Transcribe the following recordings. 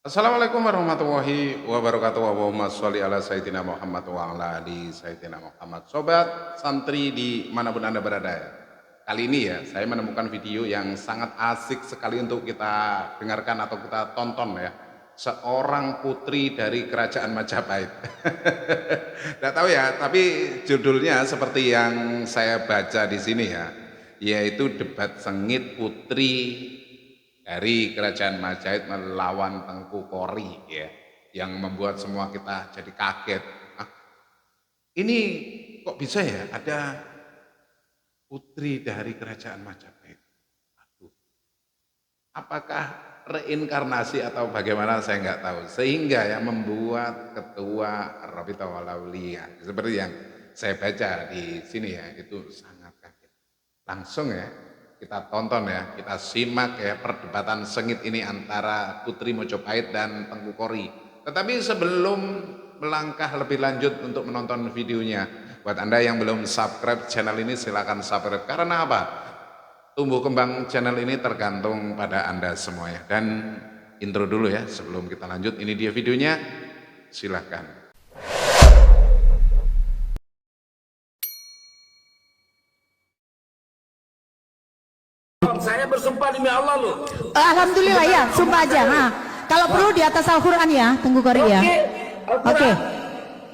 Assalamualaikum warahmatullahi wabarakatuh. Allahumma sholli ala sayyidina Muhammad wa ala ali sayyidina Muhammad. Sobat santri di manapun Anda berada ya. Kali ini ya, saya menemukan video yang sangat asik sekali untuk kita dengarkan atau kita tonton ya. Seorang putri dari kerajaan Majapahit. Tidak tahu ya, tapi judulnya seperti yang saya baca di sini ya, yaitu debat sengit putri dari kerajaan Majapahit melawan Tengku Kori ya, yang membuat semua kita jadi kaget. Ini kok bisa ya ada putri dari kerajaan Majapahit? Aduh, apakah reinkarnasi atau bagaimana saya nggak tahu, sehingga ya membuat ketua Rabithah Wal Aulia seperti yang saya baca di sini ya, itu sangat kaget. Langsung ya kita tonton ya, kita simak ya perdebatan sengit ini antara Putri Majapahit dan Tengku Kori. Tetapi sebelum melangkah lebih lanjut untuk menonton videonya, buat Anda yang belum subscribe channel ini silakan subscribe. Karena apa? Tumbuh kembang channel ini tergantung pada Anda semuanya. Dan intro dulu ya sebelum kita lanjut. Ini dia videonya, silakan. Saya bersumpah demi Allah loh. Alhamdulillah ya, sumpah aja. Nah, kalau perlu di atas Al-Quran ya, Tengku Kori ya. Oke.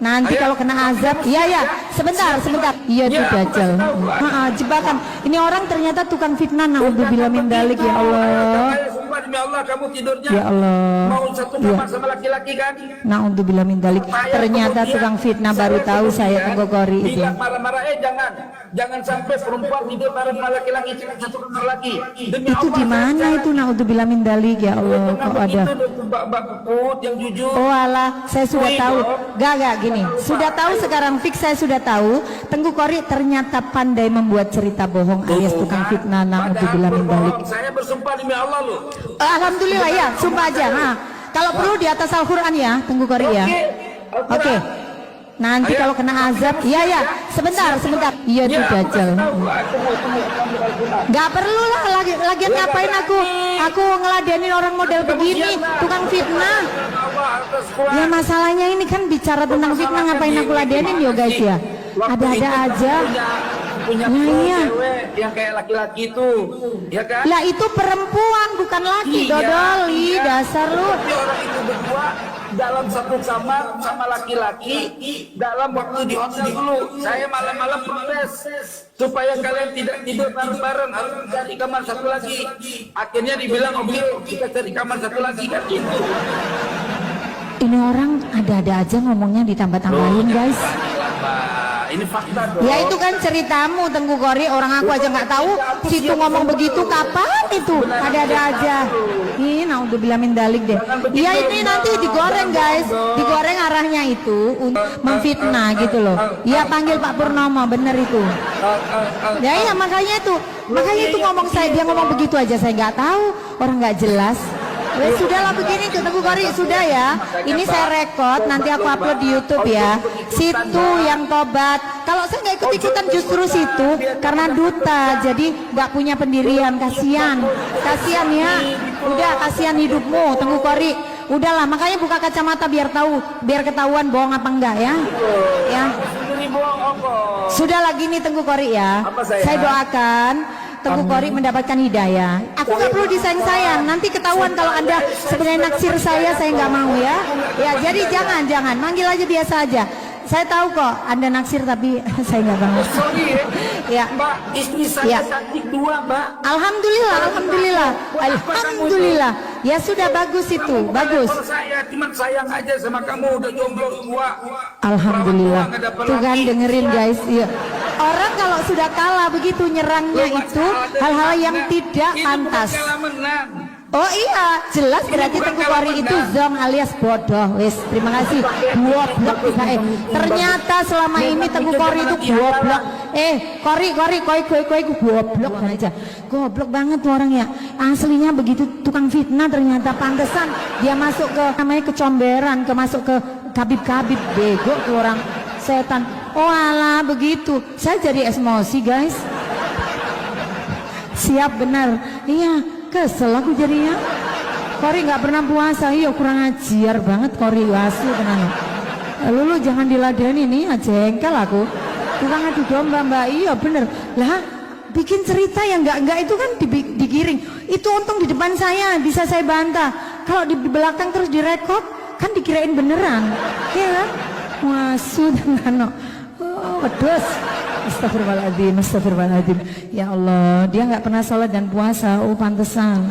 Nanti kalau kena azab, iya, sebentar. Iya tuh Dajjal. Jebakan. Ini orang ternyata tukang fitnah. Naudzubillah min dalik ya Allah. Saya sumpah demi Allah, kamu tidurnya Ya Allah. mau satu kamar sama laki-laki kan? Naudzubillah min dalik. Ternyata tukang fitnah, baru tahu saya Tengku Kori itu. Bilang marah-marah, jangan sampai perempuan tidur bareng sama laki-laki cuma satu kamar lagi. Demi Itu Allah, di mana itu Naudzubillah min dalik ya Allah, kok ada. Mbak Puput yang jujur. Oh alah, saya sudah tahu. Gak gini. Sudah tahu sekarang, fix saya sudah tahu. Tengku Kori ternyata pandai membuat cerita bohong alias tukang fitnah. Naudzubillah min dalik. Saya bersumpah demi Allah loh. Alhamdulillah ya, sumpah aja. Nah, kalau perlu di atas Al-Quran ya, Tengku Kori ya. Oke. Nanti kalau kena azab, iya, sebentar. Iya tuh Dajjal. Gak perlu lah, lagian ngapain aku ngeladenin orang model begini, tukang fitnah. Ya masalahnya ini kan bicara tentang fitnah, ngapain aku ladenin yo guys ya. Ada-ada aja. Punya iya. cewek yang kayak laki-laki itu, ya kan? Lah itu perempuan bukan laki, dodoli, dasar lu. Tapi orang itu berdua dalam satu kamar sama laki-laki dalam waktu di hotel dulu. Saya malam-malam protes supaya kalian tidak tidur bareng-bareng, harus cari kamar satu lagi. Akhirnya dibilang oke, kita cari kamar satu lagi kan gitu. Ini orang ada-ada aja ngomongnya ditambah-tambahin guys. Ini fakta dong. Ya itu kan ceritamu Tengku Kori, orang aku aja nggak tahu. Situ ngomong begitu kapan itu? Ada-ada aja. Ini naudzubillah min dalik deh. Iya ini nanti digoreng guys, digoreng arahnya itu memfitnah gitu loh. Iya panggil Pak Purnomo, bener itu. Ya iya makanya itu ngomong dia ngomong begitu aja saya nggak tahu, orang nggak jelas. Sudahlah begini tuh Tengku Kori, sudah ya. Ini saya rekod, nanti aku upload di YouTube ya. Situ yang tobat. Kalau saya nggak ikut-ikutan justru situ karena duta, jadi nggak punya pendirian. Kasihan ya. Udah kasihan hidupmu Tengku Kori. Udahlah, makanya buka kacamata biar ketahuan bohong apa enggak ya. Ya. Sudah lagi nih Tengku Kori ya. Saya doakan Tengku Kori mendapatkan hidayah. Aku nggak perlu disayang-sayang. Nanti ketahuan kalau Anda sebenarnya naksir saya nggak mau ya. Ya jadi jangan. Manggil aja biasa aja. Saya tahu kok Anda naksir tapi saya nggak mau. Sorry ya. Mbak, istri saya cantik dua, Mbak. Alhamdulillah. Ya sudah bagus itu, bagus. Saya cuma sayang aja sama kamu, udah jomblo dua. Alhamdulillah. Tuh kan dengerin guys. Ya. Orang kalau sudah kalah begitu nyerangnya itu hal-hal yang tidak pantas. Oh iya, jelas berarti Tengku Kori itu zong alias bodoh. Wis, terima kasih. Goblok ternyata selama ini Tengku Kori itu goblok. Koi goblok aja. Goblok banget tuh orang ya. Aslinya begitu tukang fitnah, ternyata pantesan dia masuk ke namanya kecomberan, masuk ke kabib-kabib, bego tuh orang setan. Oh alah begitu. Saya jadi emosi guys. Siap benar. Iya. Kesel aku jadinya. Kori nggak pernah puasa, iya kurang ajar banget Kori, asli tenan. Lu jangan diladeni nih, jengkel aku. Tukang adu domba mbak, iya bener. Lah bikin cerita yang enggak itu kan digiring. Itu untung di depan saya bisa saya bantah. Kalau di belakang terus direkod kan dikirain beneran, ya kan? Wasu dengan wedus. Astagfirullahaladzim, astagfirullahaladzim. Ya Allah, dia nggak pernah sholat dan puasa. Oh pantesan.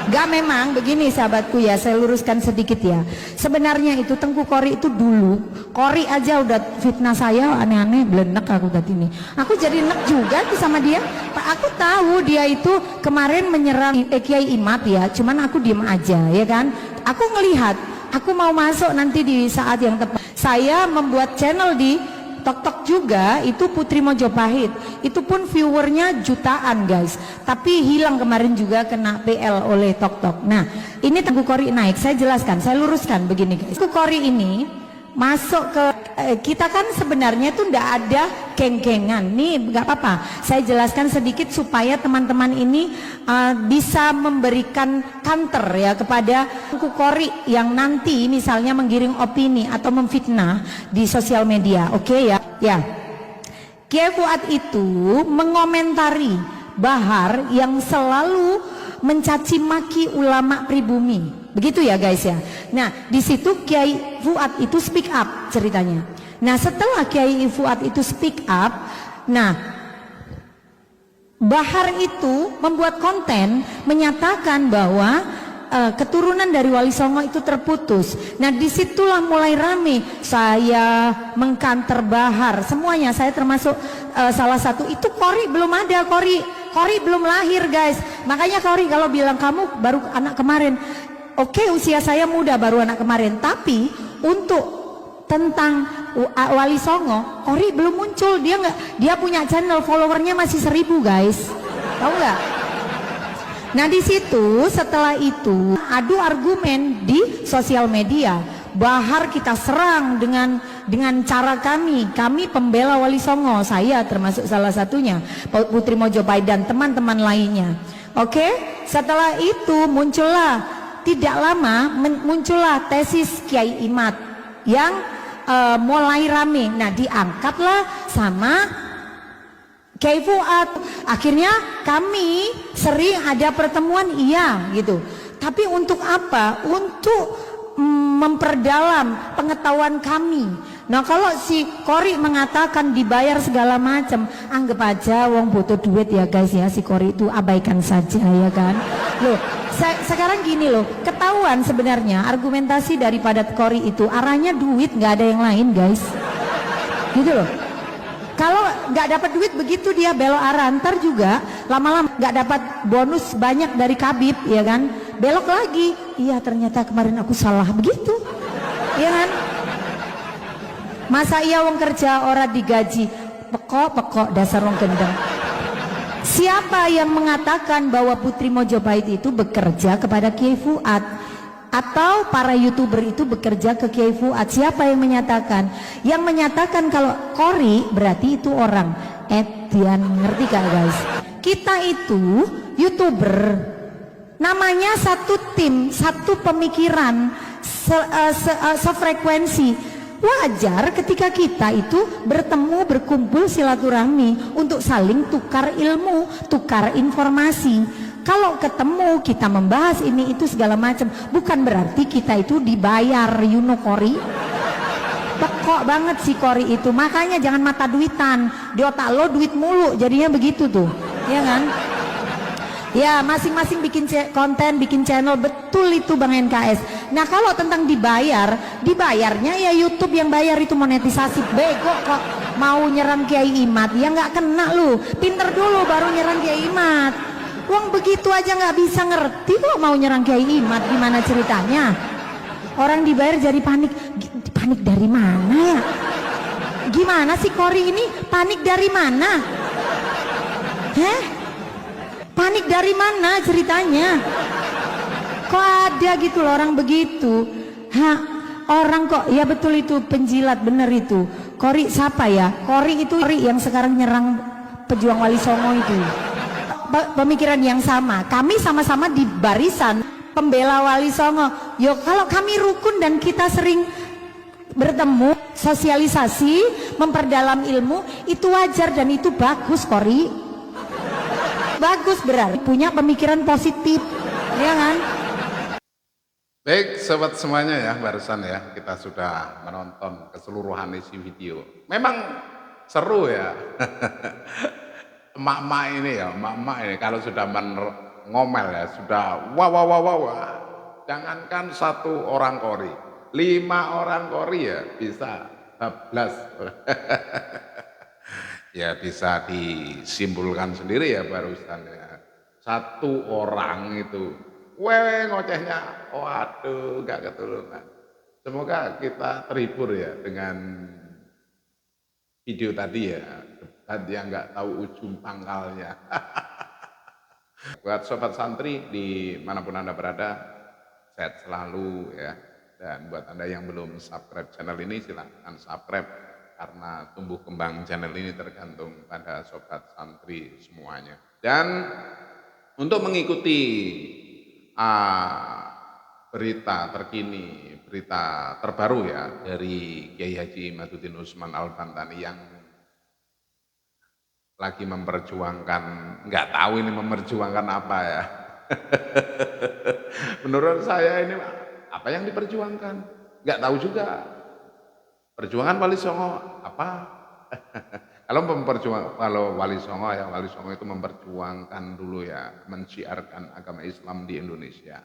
Gak, memang begini sahabatku ya, saya luruskan sedikit ya. Sebenarnya itu Tengku Kori itu dulu, Kori aja udah fitnah saya aneh-aneh, belenek aku tadi ini. Aku jadi enek juga tuh sama dia. Aku tahu dia itu kemarin menyerang Kiai Imad ya, cuman aku diem aja ya kan. Aku ngelihat, aku mau masuk nanti di saat yang tepat. Saya membuat channel di Tok juga, itu Putri Mojopahit, itu pun viewernya jutaan guys, tapi hilang kemarin juga kena PL oleh Tok. Nah ini Tengku Kori naik, saya jelaskan, saya luruskan begini guys. Tengku Kori ini masuk ke kita kan sebenarnya tuh ndak ada geng-gengan nih, nggak apa-apa saya jelaskan sedikit supaya teman-teman ini bisa memberikan counter ya kepada Tengku Kori yang nanti misalnya menggiring opini atau memfitnah di sosial media. Oke ya Kiai Fuad itu mengomentari Bahar yang selalu mencaci maki ulama pribumi, begitu ya guys ya. Nah di situ Kiai Fuad itu speak up ceritanya. Nah setelah Kiai Fuad itu speak up, nah Bahar itu membuat konten menyatakan bahwa keturunan dari Wali Songo itu terputus. Nah disitulah mulai rame, saya mengkanter Bahar semuanya, saya termasuk salah satu. Itu Kori belum ada, Kori belum lahir guys. Makanya Kori kalau bilang kamu baru anak kemarin, oke, usia saya muda baru anak kemarin, tapi untuk tentang Wali Songo Kori belum muncul. Dia punya channel, followernya masih 1000 guys, tahu nggak? Nah di situ setelah itu adu argumen di sosial media. Bahar kita serang dengan cara kami pembela Wali Songo, saya termasuk salah satunya, Putri Mojopahit dan teman-teman lainnya. Oke, setelah itu tidak lama muncullah tesis Kiai Imad yang mulai rame. Nah diangkatlah sama Kiai Fuad. Akhirnya kami sering ada pertemuan iya gitu. Tapi untuk apa? Untuk memperdalam pengetahuan kami. Nah kalau si Kori mengatakan dibayar segala macam, anggap aja wong butuh duit ya guys ya, si Kori itu abaikan saja ya kan. Loh sekarang gini loh, ketahuan sebenarnya argumentasi daripada Kori itu arahnya duit, nggak ada yang lain guys, gitu loh. Kalau nggak dapat duit begitu dia belok arah, ntar juga lama-lama nggak dapat bonus banyak dari Kabib ya kan, belok lagi, iya ternyata kemarin aku salah, begitu ya kan. Masa iya wong kerja ora digaji, pekok dasar wong gendeng. Siapa yang mengatakan bahwa Putri Mojopahit itu bekerja kepada Kiai Fuad atau para YouTuber itu bekerja ke Kiai Fuad? Siapa yang menyatakan? Yang menyatakan kalau Kori berarti itu orang Edian, ngerti gak guys? Kita itu YouTuber, namanya satu tim, satu pemikiran, sefrekuensi. Wajar ketika kita itu bertemu, berkumpul, silaturahmi untuk saling tukar ilmu, tukar informasi. Kalau ketemu kita membahas ini itu segala macam, bukan berarti kita itu dibayar, Kori. Pekok banget si Kori itu, makanya jangan mata duitan, di otak lo duit mulu, jadinya begitu tuh, ya kan? Ya masing-masing bikin konten, bikin channel, betul itu Bang NKS. Nah kalau tentang dibayarnya ya YouTube yang bayar, itu monetisasi. Bego kok mau nyerang Kiai Imad, ya nggak kena lu, pinter dulu baru nyerang Kiai Imad. Uang begitu aja nggak bisa ngerti kok mau nyerang Kiai Imad, gimana ceritanya? Orang dibayar jadi panik dari mana ya? Gimana sih Kori ini panik dari mana? Panik dari mana ceritanya? Kok ada gitu loh orang begitu? Orang kok, ya betul itu penjilat, bener itu. Kori siapa ya? Kori itu Kori yang sekarang nyerang pejuang Wali Songo itu. Pemikiran yang sama, kami sama-sama di barisan pembela Wali Songo. Yo kalau kami rukun dan kita sering bertemu, sosialisasi, memperdalam ilmu, itu wajar dan itu bagus, Kori. Bagus, berarti punya pemikiran positif, ya kan? Baik sobat semuanya ya, barusan ya kita sudah menonton keseluruhan isi video. Memang seru ya. Emak-emak ini ya, emak-emak ini kalau sudah ngomel ya, sudah wah wah wah wah wah. Jangankan 1 orang Kori, 5 orang Kori ya bisa bablas. Ya bisa disimpulkan sendiri ya barusan ya. 1 orang itu, wewe ngocehnya, waduh gak keturunan. Semoga kita terhibur ya dengan video tadi ya, debat yang nggak tahu ujung pangkalnya. Buat sobat santri dimanapun Anda berada, sehat selalu ya. Dan buat Anda yang belum subscribe channel ini, silahkan subscribe. Karena tumbuh kembang channel ini tergantung pada sobat santri semuanya. Dan untuk mengikuti berita terkini, berita terbaru ya dari Kiai Haji Imaduddin Usman Al-Bantani yang lagi memperjuangkan, nggak tahu ini memperjuangkan apa ya. Menurut saya ini apa yang diperjuangkan? Nggak tahu juga. Perjuangan Wali Songo apa? Kalau Wali Songo ya, Wali Songo itu memperjuangkan dulu ya, mensiarkan agama Islam di Indonesia.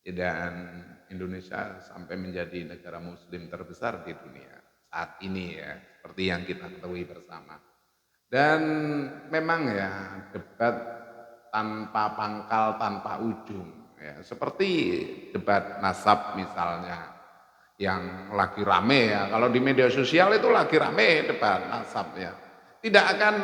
Dan Indonesia sampai menjadi negara muslim terbesar di dunia saat ini ya, seperti yang kita ketahui bersama. Dan memang ya debat tanpa pangkal, tanpa ujung ya, seperti debat nasab misalnya yang lagi rame ya, kalau di media sosial itu lagi rame debat nasab ya, tidak akan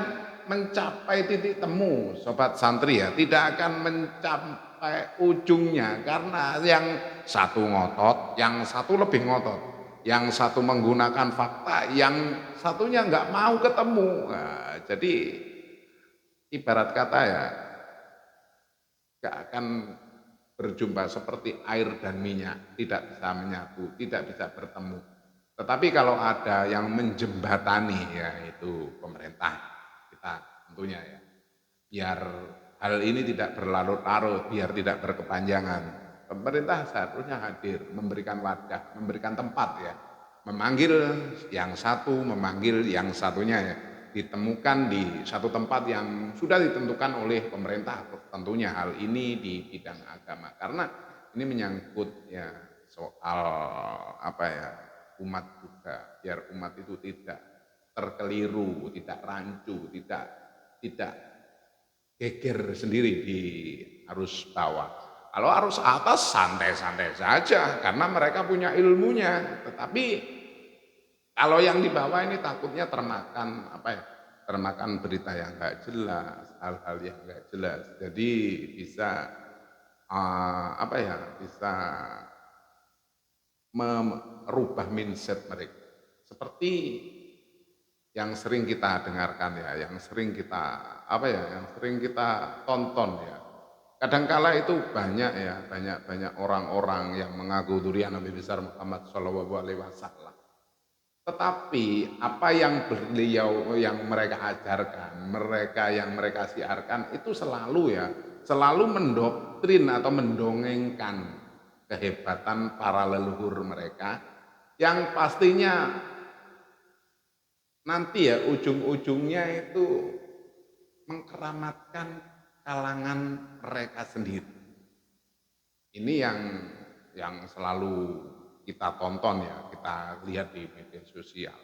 mencapai titik temu sobat santri ya, tidak akan mencapai ujungnya karena yang satu ngotot, yang satu lebih ngotot, yang satu menggunakan fakta, yang satunya nggak mau ketemu. Nah, jadi ibarat kata ya nggak akan berjumpa seperti air dan minyak, tidak bisa menyatu, tidak bisa bertemu. Tetapi kalau ada yang menjembatani ya itu pemerintah kita tentunya ya. Biar hal ini tidak berlarut-larut, biar tidak berkepanjangan. Pemerintah seharusnya hadir, memberikan wadah, memberikan tempat ya. Memanggil yang satu, memanggil yang satunya ya. Ditemukan di satu tempat yang sudah ditentukan oleh pemerintah, tentunya hal ini di bidang agama, karena ini menyangkut ya soal apa ya, umat juga, biar umat itu tidak terkeliru, tidak rancu, tidak geger sendiri di arus bawah. Kalau arus atas santai-santai saja karena mereka punya ilmunya, tetapi kalau yang di bawah ini takutnya termakan apa ya? Termakan berita yang enggak jelas, hal-hal yang enggak jelas. Jadi bisa apa ya? Bisa merubah mindset mereka. Seperti yang sering kita dengarkan ya, yang sering kita apa ya? Yang sering kita tonton ya. Kadangkala itu banyak ya, banyak orang-orang yang mengaku durian Nabi besar Muhammad SAW. Tetapi apa yang beliau, yang mereka ajarkan, mereka yang mereka siarkan itu selalu ya, selalu mendoktrin atau mendongengkan kehebatan para leluhur mereka yang pastinya nanti ya ujung-ujungnya itu mengkeramatkan kalangan mereka sendiri. Ini yang selalu kita tonton ya, kita lihat di media sosial.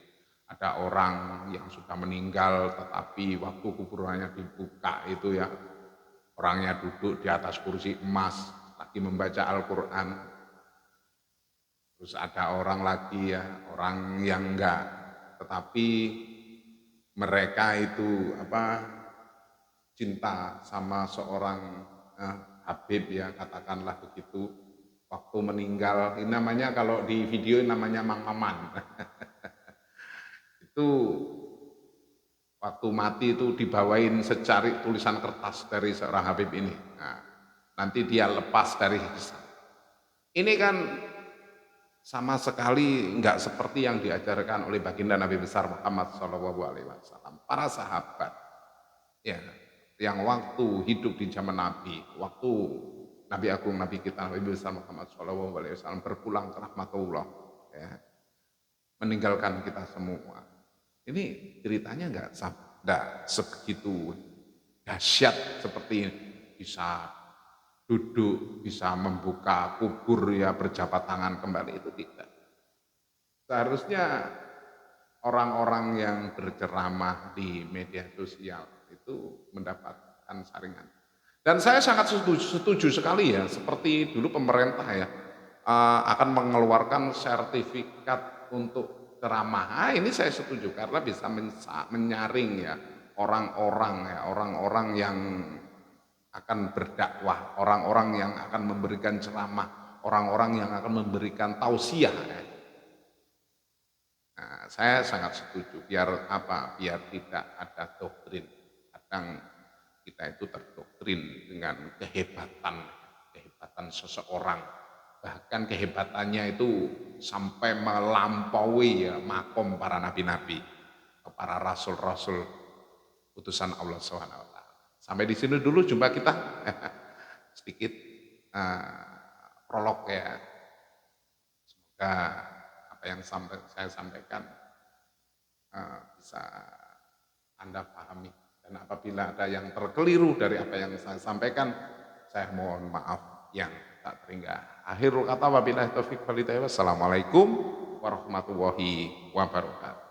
Ada orang yang sudah meninggal tetapi waktu kuburannya dibuka itu ya, orangnya duduk di atas kursi emas lagi membaca Al-Quran. Terus ada orang lagi ya, orang yang enggak, tetapi mereka itu cinta sama seorang Habib ya, katakanlah begitu. Waktu meninggal, ini namanya kalau di video namanya Mang Maman. Itu waktu mati itu dibawain secari tulisan kertas dari seorang Habib ini. Nah nanti dia lepas dari hisab. Ini kan sama sekali nggak seperti yang diajarkan oleh baginda Nabi besar Muhammad SAW. Para sahabat ya, yang waktu hidup di zaman Nabi, waktu Nabi Agung Nabi kita Nabi besar Muhammad SAW berpulang ke rahmatullah, ya, meninggalkan kita semua. Ini ceritanya nggak sebegitu dahsyat seperti ini. Bisa duduk, bisa membuka kubur ya, berjabat tangan kembali, itu tidak. Seharusnya orang-orang yang berceramah di media sosial itu mendapatkan saringan. Dan saya sangat setuju sekali ya, seperti dulu pemerintah ya akan mengeluarkan sertifikat untuk ceramah. Ini saya setuju karena bisa menyaring ya orang-orang yang akan berdakwah, orang-orang yang akan memberikan ceramah, orang-orang yang akan memberikan tausiah. Nah, saya sangat setuju. Biar apa? Biar tidak ada doktrin. Kadang kita itu terdoktrin dengan kehebatan seseorang. Bahkan kehebatannya itu sampai melampaui ya makom para nabi-nabi, para rasul-rasul utusan Allah SWT. Sampai di sini dulu jumpa kita. Sedikit prolog ya. Semoga apa yang saya sampaikan bisa Anda pahami. Dan apabila ada yang terkeliru dari apa yang saya sampaikan, saya mohon maaf yang tak terhingga. Akhirul kata wabillahi taufiq wal hidayah. Wassalamualaikum warahmatullahi wabarakatuh.